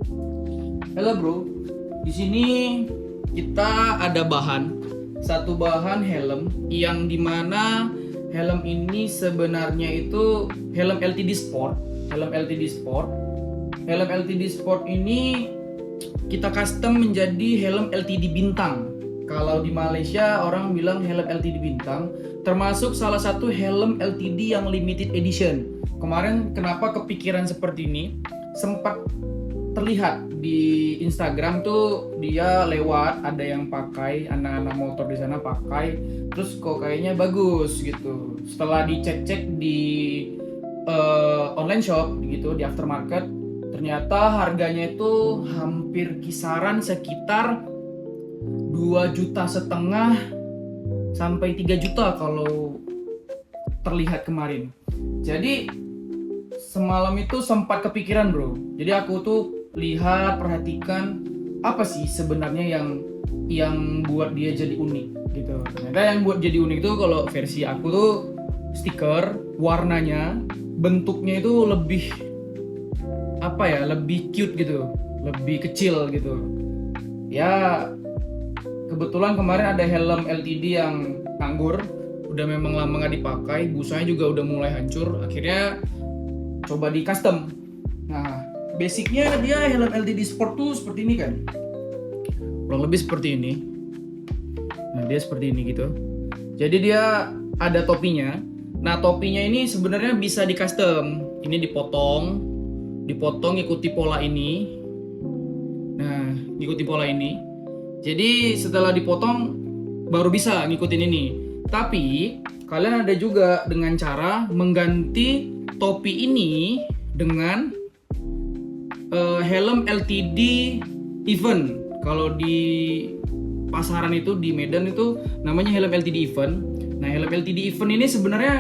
Halo bro, di sini kita ada satu bahan helm yang dimana helm ini sebenarnya itu helm LTD Sport. Helm LTD Sport. Helm LTD Sport ini kita custom menjadi helm LTD bintang. Kalau di Malaysia orang bilang helm LTD bintang, termasuk salah satu helm LTD yang limited edition. Kemarin kenapa kepikiran seperti ini? Sempat terlihat di Instagram tuh dia lewat, ada yang pakai, anak-anak motor di sana pakai, terus kok kayaknya bagus gitu. Setelah dicek-cek di online shop gitu, di aftermarket, ternyata harganya itu hampir kisaran sekitar 2,5 juta sampai 3 juta kalau terlihat kemarin. Jadi semalam itu sempat kepikiran bro. Jadi aku tuh lihat, perhatikan apa sih sebenarnya yang buat dia jadi unik gitu. Ternyata yang buat jadi unik tuh kalau versi aku tuh stiker, warnanya, bentuknya itu lebih lebih cute gitu, lebih kecil gitu. Ya kebetulan kemarin ada helm LTD yang nganggur, udah memang lama nggak dipakai, busanya juga udah mulai hancur. Akhirnya coba di custom. Nah, basicnya dia helm LTD Sport tuh seperti ini kan, kurang lebih seperti ini. Nah, dia seperti ini gitu. Jadi dia ada topinya. Nah, topinya ini sebenarnya bisa di custom. Ini dipotong ikuti pola ini. Nah, ikuti pola ini. Jadi setelah dipotong baru bisa ngikutin ini. Tapi kalian ada juga dengan cara mengganti topi ini dengan helm LTD event. Kalau di pasaran itu di Medan itu namanya helm LTD event. Nah, helm LTD event ini sebenarnya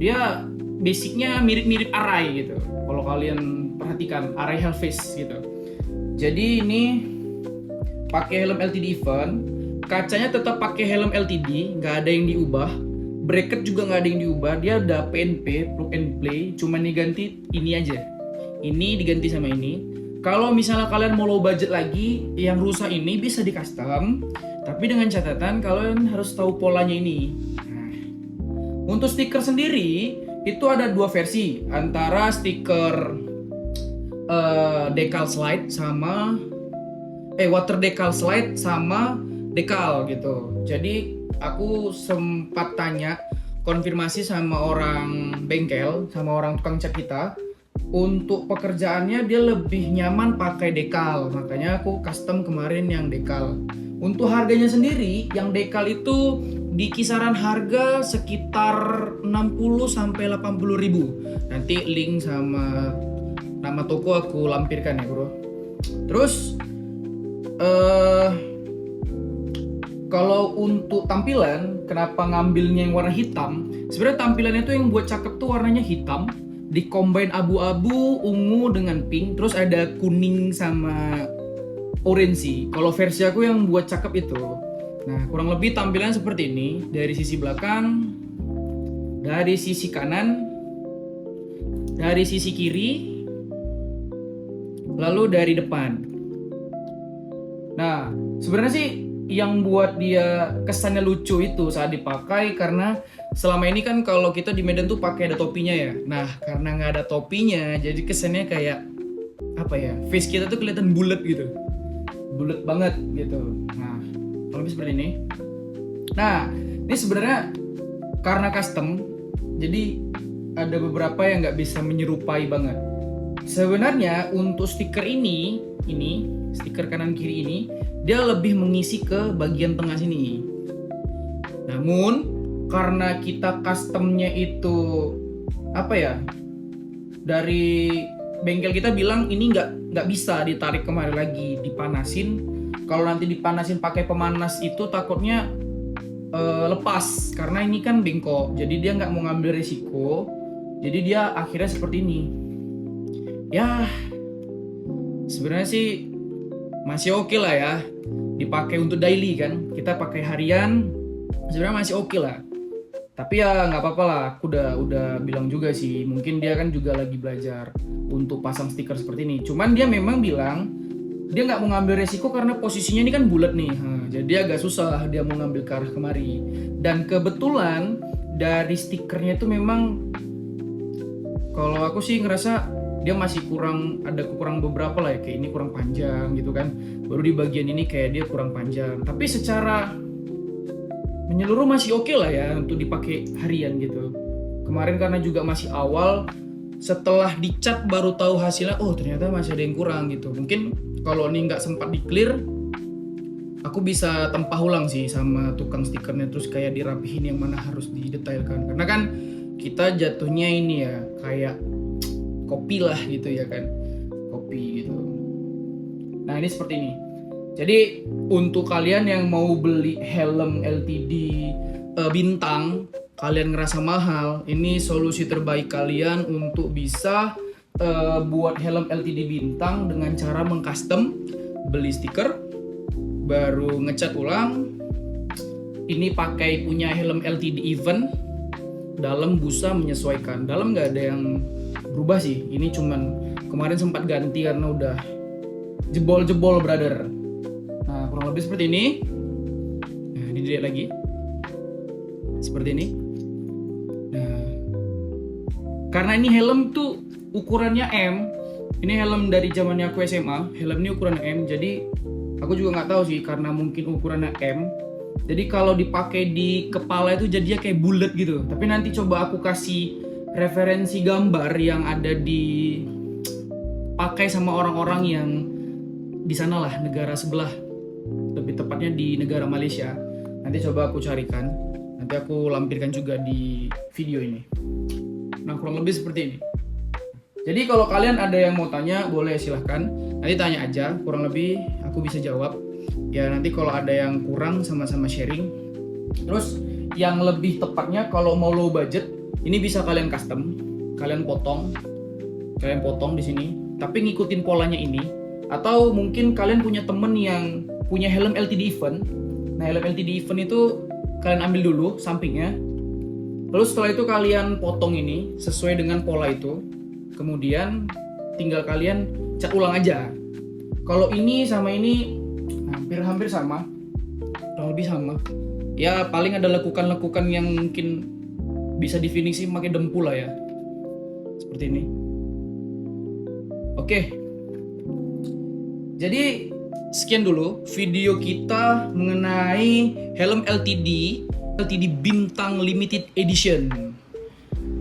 dia basicnya mirip-mirip Arai gitu. Kalau kalian perhatikan Arai Hellface gitu. Jadi ini pakai helm LTD event, kacanya tetap pakai helm LTD, nggak ada yang diubah. Bracket juga nggak ada yang diubah, dia ada PNP, plug and play, cuma diganti ini aja. Ini diganti sama ini. Kalau misalnya kalian mau low budget lagi, yang rusak ini bisa di custom, tapi dengan catatan kalian harus tahu polanya ini. Nah, untuk stiker sendiri itu ada dua versi, antara stiker decal slide sama water decal slide sama decal gitu. Jadi aku sempat tanya, konfirmasi sama orang bengkel, sama orang tukang cat kita, untuk pekerjaannya dia lebih nyaman pakai decal, makanya aku custom kemarin yang decal. Untuk harganya sendiri, yang decal itu di kisaran harga sekitar 60 sampai 80 ribu. Nanti link sama nama toko aku lampirkan ya bro. Terus kalau untuk tampilan, kenapa ngambilnya yang warna hitam? Sebenarnya tampilannya tuh yang buat cakep tuh warnanya hitam, di-combine abu-abu, ungu dengan pink, terus ada kuning sama orange. Kalau versi aku yang buat cakep itu. Nah, kurang lebih tampilan seperti ini. Dari sisi belakang, dari sisi kanan, dari sisi kiri, lalu dari depan. Nah, sebenarnya sih yang buat dia kesannya lucu itu saat dipakai karena selama ini kan kalau kita di Medan tuh pakai ada topinya ya. Nah, karena nggak ada topinya, jadi kesannya kayak face kita tuh kelihatan bulat gitu, bulat banget gitu. Nah, kalau seperti ini. Nah, ini sebenarnya karena custom, jadi ada beberapa yang nggak bisa menyerupai banget. Sebenarnya untuk stiker ini stiker kanan kiri ini dia lebih mengisi ke bagian tengah sini. Namun karena kita customnya itu dari bengkel kita bilang ini nggak bisa ditarik kemari lagi, dipanasin. Kalau nanti dipanasin pakai pemanas itu takutnya lepas karena ini kan bengkok. Jadi dia nggak mau ngambil risiko. Jadi dia akhirnya seperti ini. Ya sebenarnya sih masih oke lah ya, dipakai untuk daily kan, kita pakai harian sebenarnya masih oke lah. Tapi ya nggak apa-apa lah, aku udah bilang juga sih, mungkin dia kan juga lagi belajar untuk pasang stiker seperti ini. Cuman dia memang bilang dia nggak mau ngambil resiko karena posisinya ini kan bulat nih. Jadi agak susah dia mau ngambil ke arah kemari. Dan kebetulan dari stikernya itu memang kalau aku sih ngerasa dia masih ada kekurangan beberapa lah ya, kayak ini kurang panjang gitu kan. Baru di bagian ini kayak dia kurang panjang. Tapi secara menyeluruh masih oke lah ya untuk dipakai harian gitu. Kemarin karena juga masih awal, setelah dicat baru tahu hasilnya, oh ternyata masih ada yang kurang gitu. Mungkin kalau ini nggak sempat di clear, aku bisa tempah ulang sih sama tukang stikernya, terus kayak dirapihin yang mana harus didetailkan. Karena kan kita jatuhnya ini ya kayak kopi lah gitu ya kan, kopi gitu. Nah ini seperti ini. Jadi untuk kalian yang mau beli helm LTD bintang, kalian ngerasa mahal, ini solusi terbaik kalian untuk bisa buat helm LTD bintang dengan cara mengcustom, beli stiker, baru ngecat ulang. Ini pakai punya helm LTD event, dalam busa menyesuaikan. Dalam nggak ada yang berubah sih. Ini cuman kemarin sempat ganti karena udah jebol-jebol brother. Nah kurang lebih seperti ini. Nah ini dilihat lagi seperti ini. Nah karena ini helm tuh ukurannya M, ini helm dari zamannya aku SMA, helm ini ukuran M, jadi aku juga nggak tahu sih karena mungkin ukurannya M, jadi kalau dipakai di kepala itu jadinya kayak bulat gitu. Tapi nanti coba aku kasih referensi gambar yang ada dipakai sama orang-orang yang di sana lah, negara sebelah, lebih tepatnya di negara Malaysia. Nanti coba aku carikan, nanti aku lampirkan juga di video ini. Nah kurang lebih seperti ini. Jadi kalau kalian ada yang mau tanya boleh silahkan, nanti tanya aja, kurang lebih aku bisa jawab. Ya nanti kalau ada yang kurang sama-sama sharing. Terus yang lebih tepatnya kalau mau low budget, ini bisa kalian custom, kalian potong di sini, tapi ngikutin polanya ini. Atau mungkin kalian punya temen yang punya helm LTD event. Nah helm LTD event itu kalian ambil dulu sampingnya, lalu setelah itu kalian potong ini sesuai dengan pola itu. Kemudian tinggal kalian cat ulang aja. Kalau ini sama ini hampir sama, kurang lebih sama. Ya paling ada lekukan-lekukan yang mungkin bisa difinishing pakai dempul lah ya. Seperti ini. Oke. Jadi sekian dulu video kita mengenai helm LTD Bintang Limited Edition.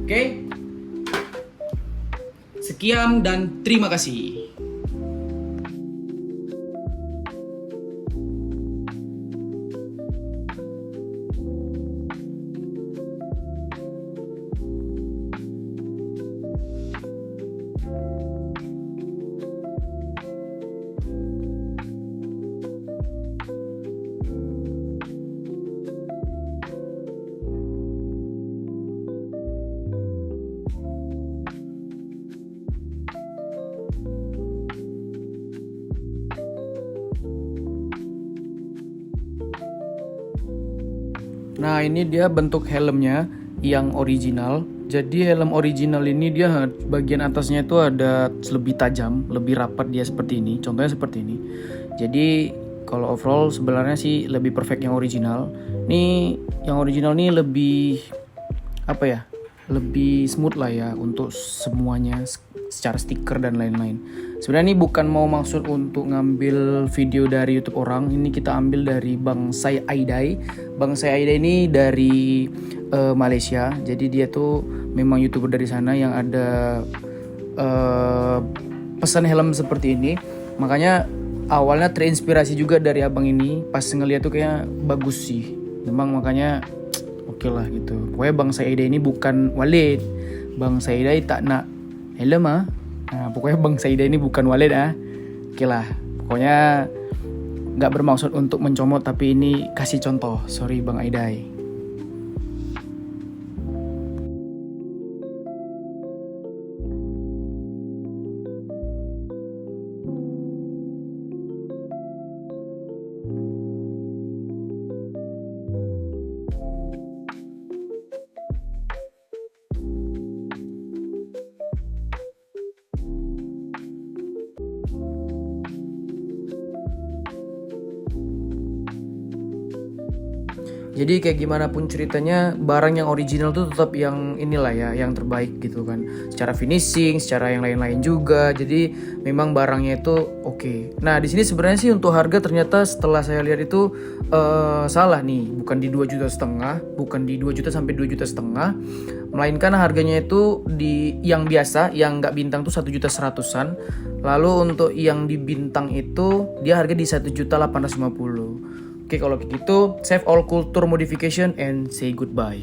Oke. Sekian dan terima kasih. Nah ini dia bentuk helmnya yang original. Jadi helm original ini dia bagian atasnya itu ada lebih tajam, lebih rapat dia seperti ini. Contohnya seperti ini. Jadi kalau overall sebenarnya sih lebih perfect yang original. Nih yang original nih lebih apa ya? Lebih smooth lah ya untuk semuanya secara stiker dan lain-lain. Sebenarnya ini bukan mau maksud untuk ngambil video dari YouTube orang. Ini kita ambil dari Bang Sai Aidai. Bang Sai Aidai ini dari Malaysia. Jadi dia tuh memang YouTuber dari sana yang ada pesan helm seperti ini. Makanya awalnya terinspirasi juga dari abang ini. Pas ngeliat tuh kayak bagus sih. Memang makanya oke lah gitu. Pokoknya Bang Saida ini bukan Walid. Bang Saida tak nak helm ah. Nah, pokoknya Bang Saida ini bukan Walid ah. Oke lah. Pokoknya nggak bermaksud untuk mencomot, tapi ini kasih contoh. Sorry Bang Aidai. Jadi kayak gimana pun ceritanya, barang yang original tuh tetap yang inilah ya, yang terbaik gitu kan. Secara finishing, secara yang lain-lain juga. Jadi memang barangnya itu oke. Nah, di sini sebenarnya sih untuk harga ternyata setelah saya lihat itu salah nih, bukan di 2,5 juta, bukan di 2 juta sampai 2,5 juta, melainkan harganya itu di yang biasa, yang nggak bintang tuh 1,100,000-an. Lalu untuk yang di bintang itu dia harga di 1,850. Oke, kalau gitu, save all culture modification and say goodbye.